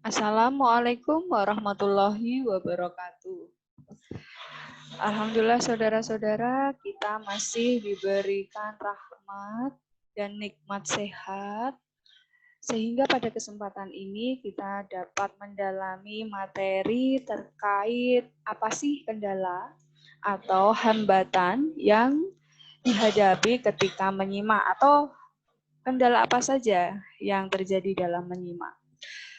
Assalamualaikum warahmatullahi wabarakatuh. Alhamdulillah saudara-saudara, kita masih diberikan rahmat dan nikmat sehat, sehingga pada kesempatan ini kita dapat mendalami materi terkait apa sih kendala atau hambatan yang dihadapi ketika menyimak, atau kendala apa saja yang terjadi dalam menyimak.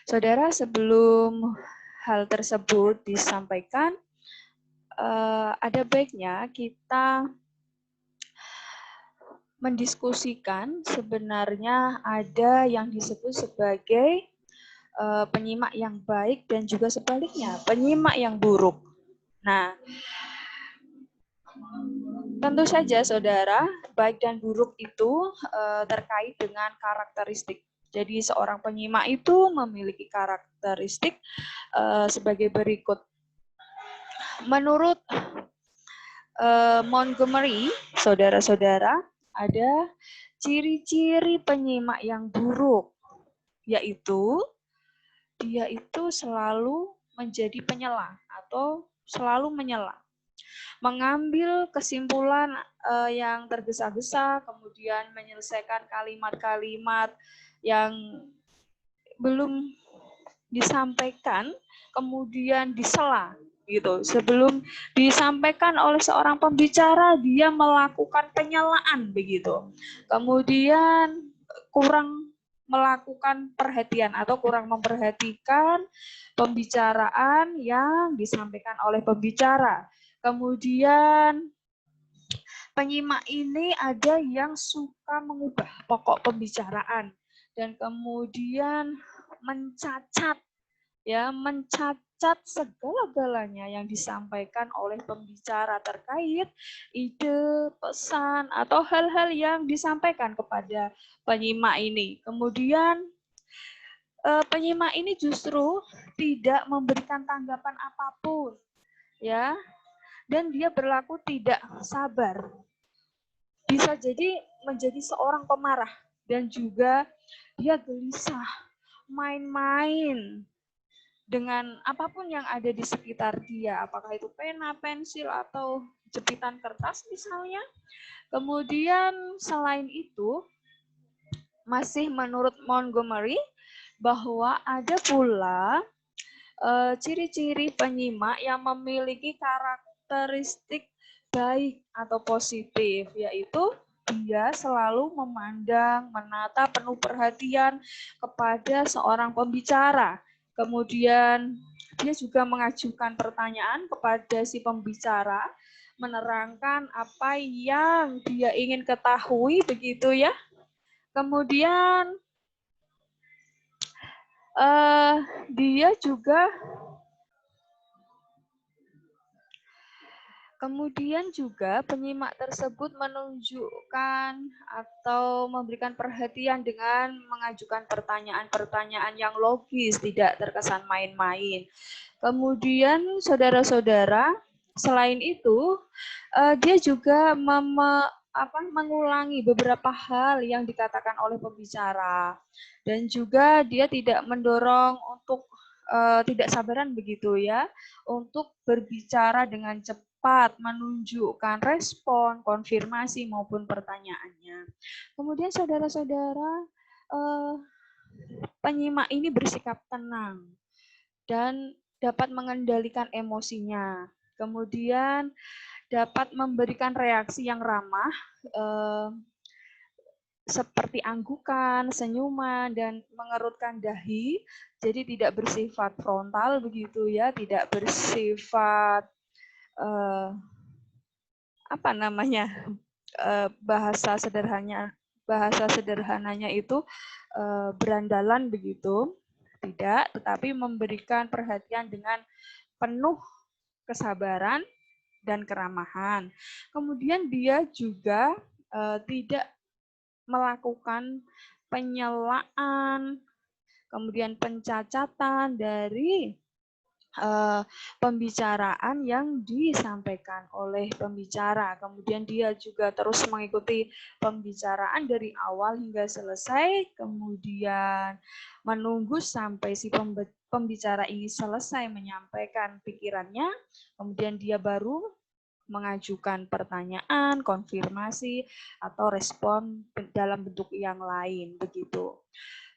Saudara, sebelum hal tersebut disampaikan, ada baiknya kita mendiskusikan sebenarnya ada yang disebut sebagai penyimak yang baik dan juga sebaliknya, penyimak yang buruk. Nah, tentu saja saudara, baik dan buruk itu terkait dengan karakteristik. Jadi seorang penyimak itu memiliki karakteristik sebagai berikut. Menurut Montgomery, saudara-saudara, ada ciri-ciri penyimak yang buruk, yaitu dia itu selalu menjadi penyela atau selalu menyela, mengambil kesimpulan yang tergesa-gesa, kemudian menyelesaikan kalimat-kalimat yang belum disampaikan, kemudian disela gitu. Sebelum disampaikan oleh seorang pembicara, dia melakukan penyelaan begitu. Kemudian kurang melakukan perhatian atau kurang memperhatikan pembicaraan yang disampaikan oleh pembicara. Kemudian penyimak ini ada yang suka mengubah pokok pembicaraan dan kemudian mencacat segala-galanya yang disampaikan oleh pembicara terkait ide, pesan, atau hal-hal yang disampaikan kepada penyimak ini. Kemudian penyimak ini justru tidak memberikan tanggapan apapun, ya, dan dia berlaku tidak sabar. Bisa jadi menjadi seorang pemarah dan juga dia gelisah, main-main dengan apapun yang ada di sekitar dia, apakah itu pena, pensil, atau jepitan kertas misalnya. Kemudian selain itu, masih menurut Montgomery, bahwa ada pula ciri-ciri penyimak yang memiliki karakteristik baik atau positif, yaitu dia selalu memandang, menata penuh perhatian kepada seorang pembicara. Kemudian dia juga mengajukan pertanyaan kepada si pembicara, menerangkan apa yang dia ingin ketahui begitu ya. Kemudian dia juga penyimak tersebut menunjukkan atau memberikan perhatian dengan mengajukan pertanyaan-pertanyaan yang logis, tidak terkesan main-main. Kemudian saudara-saudara, selain itu dia juga mengulangi beberapa hal yang dikatakan oleh pembicara, dan juga dia tidak mendorong untuk tidak sabaran begitu ya, untuk berbicara dengan cepat, menunjukkan respon, konfirmasi maupun pertanyaannya. Kemudian saudara-saudara, penyimak ini bersikap tenang dan dapat mengendalikan emosinya. Kemudian dapat memberikan reaksi yang ramah, seperti anggukan, senyuman, dan mengerutkan dahi. Jadi tidak bersifat frontal begitu ya, tidak bersifat bahasa sederhananya itu berandalan begitu, tidak, tetapi memberikan perhatian dengan penuh kesabaran dan keramahan. Kemudian dia juga tidak melakukan penyelaan, kemudian pencacatan dari pembicaraan yang disampaikan oleh pembicara. Kemudian dia juga terus mengikuti pembicaraan dari awal hingga selesai, kemudian menunggu sampai si pembicara ini selesai menyampaikan pikirannya, kemudian dia baru mengajukan pertanyaan, konfirmasi, atau respon dalam bentuk yang lain, begitu.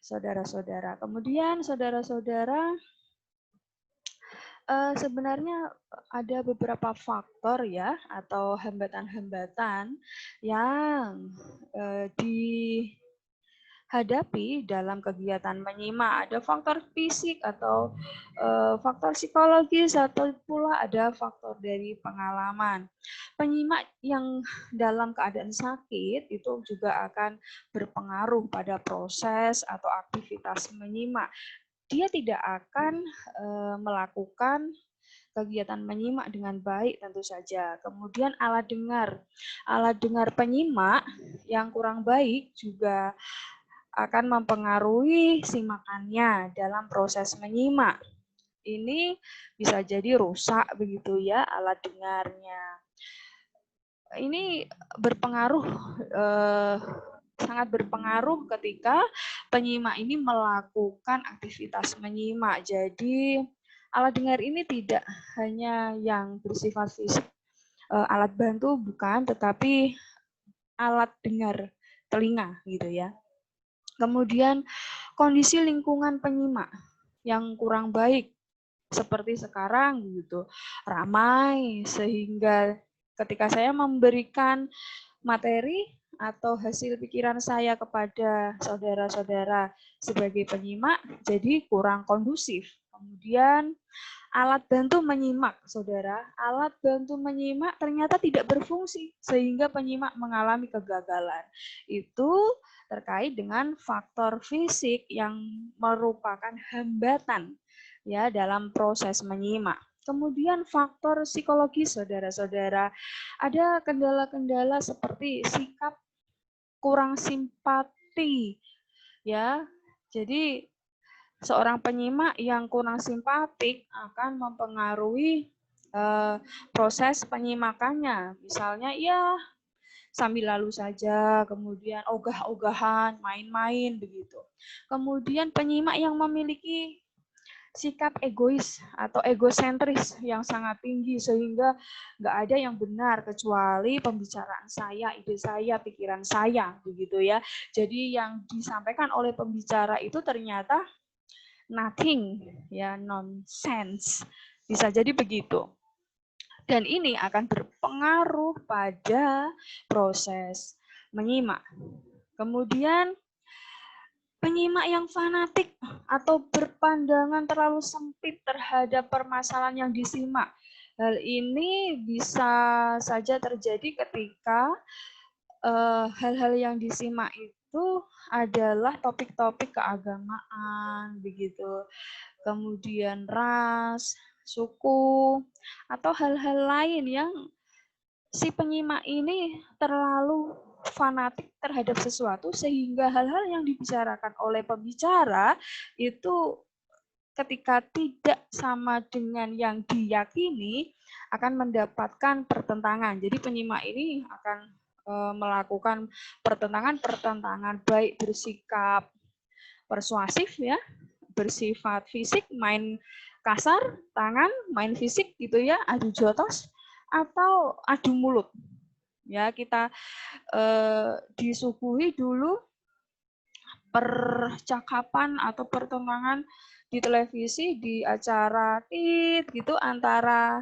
Saudara-saudara. Kemudian saudara-saudara, sebenarnya ada beberapa faktor ya atau hambatan-hambatan yang dihadapi dalam kegiatan menyimak. Ada faktor fisik atau faktor psikologis atau pula ada faktor dari pengalaman. Penyimak yang dalam keadaan sakit itu juga akan berpengaruh pada proses atau aktivitas menyimak. Dia tidak akan melakukan kegiatan menyimak dengan baik tentu saja. Kemudian alat dengar penyimak yang kurang baik juga akan mempengaruhi simakannya dalam proses menyimak. Ini bisa jadi rusak begitu ya alat dengarnya. Ini berpengaruh sangat berpengaruh ketika penyimak ini melakukan aktivitas menyimak. Jadi alat dengar ini tidak hanya yang bersifat fisik, alat bantu bukan, tetapi alat dengar telinga gitu ya. Kemudian kondisi lingkungan penyimak yang kurang baik seperti sekarang gitu, ramai sehingga ketika saya memberikan materi atau hasil pikiran saya kepada saudara-saudara sebagai penyimak jadi kurang kondusif. Kemudian alat bantu menyimak, saudara. Alat bantu menyimak ternyata tidak berfungsi sehingga penyimak mengalami kegagalan. Itu terkait dengan faktor fisik yang merupakan hambatan ya dalam proses menyimak. Kemudian faktor psikologis, saudara-saudara. Ada kendala-kendala seperti sikap kurang simpati ya. Jadi seorang penyimak yang kurang simpatik akan mempengaruhi proses penyimakannya. Misalnya ya sambil lalu saja, kemudian ogah-ogahan, main-main begitu. Kemudian penyimak yang memiliki sikap egois atau egosentris yang sangat tinggi sehingga nggak ada yang benar kecuali pembicaraan saya, ide saya, pikiran saya, begitu ya. Jadi yang disampaikan oleh pembicara itu ternyata nothing, ya nonsense. Bisa jadi begitu. Dan ini akan berpengaruh pada proses menyimak. Kemudian penyimak yang fanatik atau berpandangan terlalu sempit terhadap permasalahan yang disimak. Hal ini bisa saja terjadi ketika hal-hal yang disimak itu adalah topik-topik keagamaan, begitu. Kemudian ras, suku, atau hal-hal lain yang si penyimak ini terlalu fanatik terhadap sesuatu sehingga hal-hal yang dibicarakan oleh pembicara itu ketika tidak sama dengan yang diyakini akan mendapatkan pertentangan. Jadi penyimak ini akan melakukan pertentangan baik bersikap persuasif ya, bersifat fisik, main kasar, tangan, main fisik gitu ya, adu jotos atau adu mulut. Ya, kita disuguhi dulu percakapan atau pertentangan di televisi di acara tit gitu antara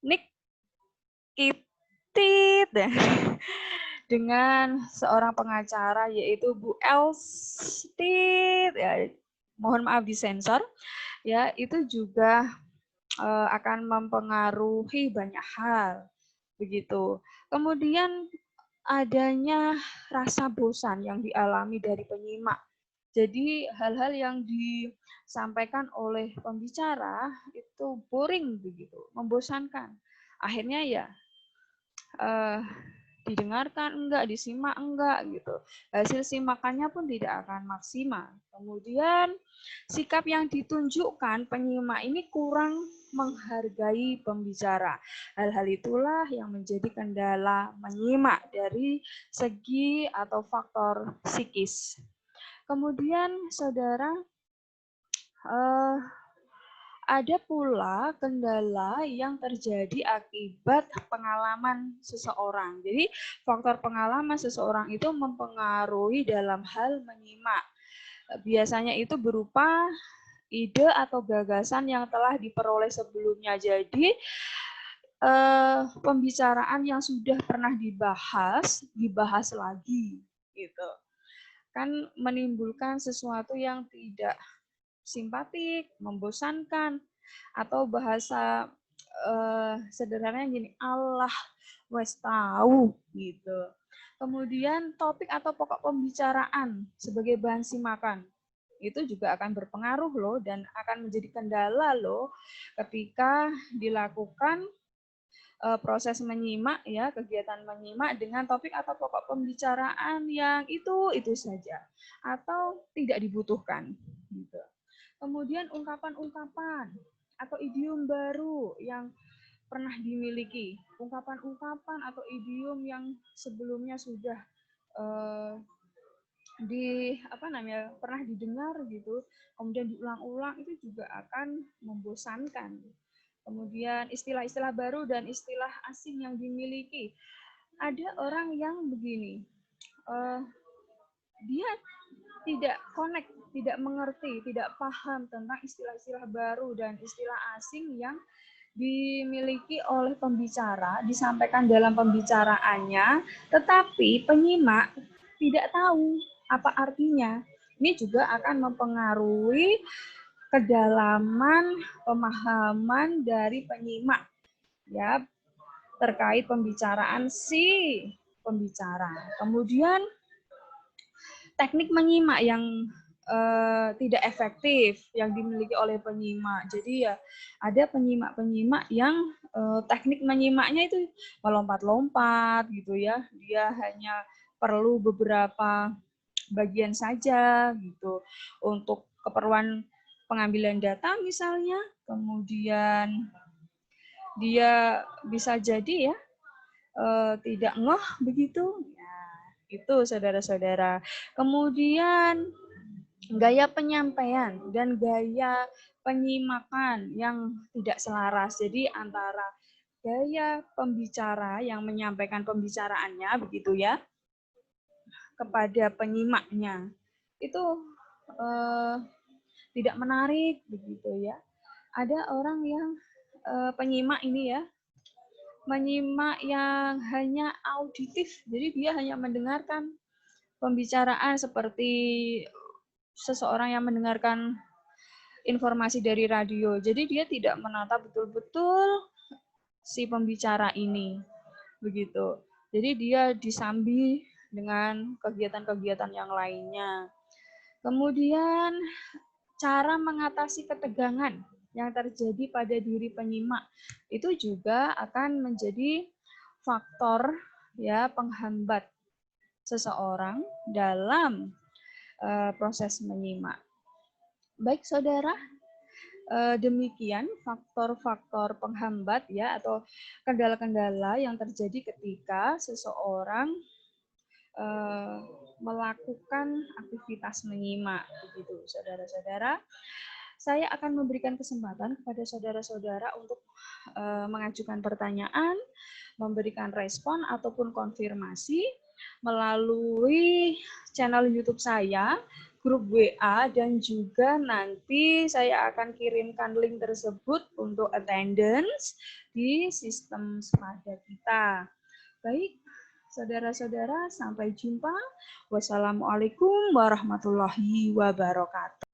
Nick Kitit dengan seorang pengacara yaitu Bu Els Tit ya, mohon maaf disensor ya, itu juga akan mempengaruhi banyak hal begitu. Kemudian adanya rasa bosan yang dialami dari penyimak. Jadi hal-hal yang disampaikan oleh pembicara itu boring begitu, membosankan. Akhirnya ya didengarkan enggak, disimak enggak gitu. Hasil simakannya pun tidak akan maksimal. Kemudian sikap yang ditunjukkan penyimak ini kurang menghargai pembicara. Hal-hal itulah yang menjadi kendala menyimak dari segi atau faktor psikis. Kemudian saudara, ada pula kendala yang terjadi akibat pengalaman seseorang. Jadi faktor pengalaman seseorang itu mempengaruhi dalam hal menyimak. Biasanya itu berupa ide atau gagasan yang telah diperoleh sebelumnya. Jadi pembicaraan yang sudah pernah dibahas lagi gitu. Kan menimbulkan sesuatu yang tidak simpatik, membosankan, atau bahasa sederhananya gini, Allah wes tahu gitu. Kemudian topik atau pokok pembicaraan sebagai bahan simakan itu juga akan berpengaruh loh dan akan menjadi kendala loh ketika dilakukan proses menyimak ya, kegiatan menyimak dengan topik atau pokok pembicaraan yang itu saja atau tidak dibutuhkan gitu. Kemudian ungkapan-ungkapan atau idiom baru yang pernah dimiliki, ungkapan-ungkapan atau idiom yang sebelumnya sudah pernah didengar gitu, kemudian diulang-ulang, itu juga akan membosankan. Kemudian istilah-istilah baru dan istilah asing yang dimiliki. Ada orang yang begini, dia tidak connect, tidak mengerti, tidak paham tentang istilah-istilah baru dan istilah asing yang dimiliki oleh pembicara, disampaikan dalam pembicaraannya, tetapi penyimak tidak tahu apa artinya. Ini juga akan mempengaruhi kedalaman pemahaman dari penyimak ya terkait pembicaraan si pembicara. Kemudian teknik menyimak yang tidak efektif yang dimiliki oleh penyimak. Jadi ya ada penyimak-penyimak yang teknik menyimaknya itu melompat-lompat gitu ya. Dia hanya perlu beberapa bagian saja gitu untuk keperluan pengambilan data misalnya. Kemudian dia bisa jadi ya tidak ngeh begitu. Itu saudara-saudara. Kemudian gaya penyampaian dan gaya penyimakan yang tidak selaras. Jadi antara gaya pembicara yang menyampaikan pembicaraannya begitu ya kepada penyimaknya itu tidak menarik begitu ya. Ada orang yang penyimak ini ya menyimak yang hanya auditif, jadi dia hanya mendengarkan pembicaraan seperti seseorang yang mendengarkan informasi dari radio. Jadi dia tidak menata betul-betul si pembicara ini, begitu. Jadi dia disambi dengan kegiatan-kegiatan yang lainnya. Kemudian cara mengatasi ketegangan yang terjadi pada diri penyimak itu juga akan menjadi faktor ya penghambat seseorang dalam proses menyimak. Baik saudara, demikian faktor-faktor penghambat ya atau kendala-kendala yang terjadi ketika seseorang melakukan aktivitas menyimak begitu saudara-saudara. Saya akan memberikan kesempatan kepada saudara-saudara untuk mengajukan pertanyaan, memberikan respon ataupun konfirmasi melalui channel YouTube saya, grup WA, dan juga nanti saya akan kirimkan link tersebut untuk attendance di sistem Smada kita. Baik, saudara-saudara, sampai jumpa. Wassalamualaikum warahmatullahi wabarakatuh.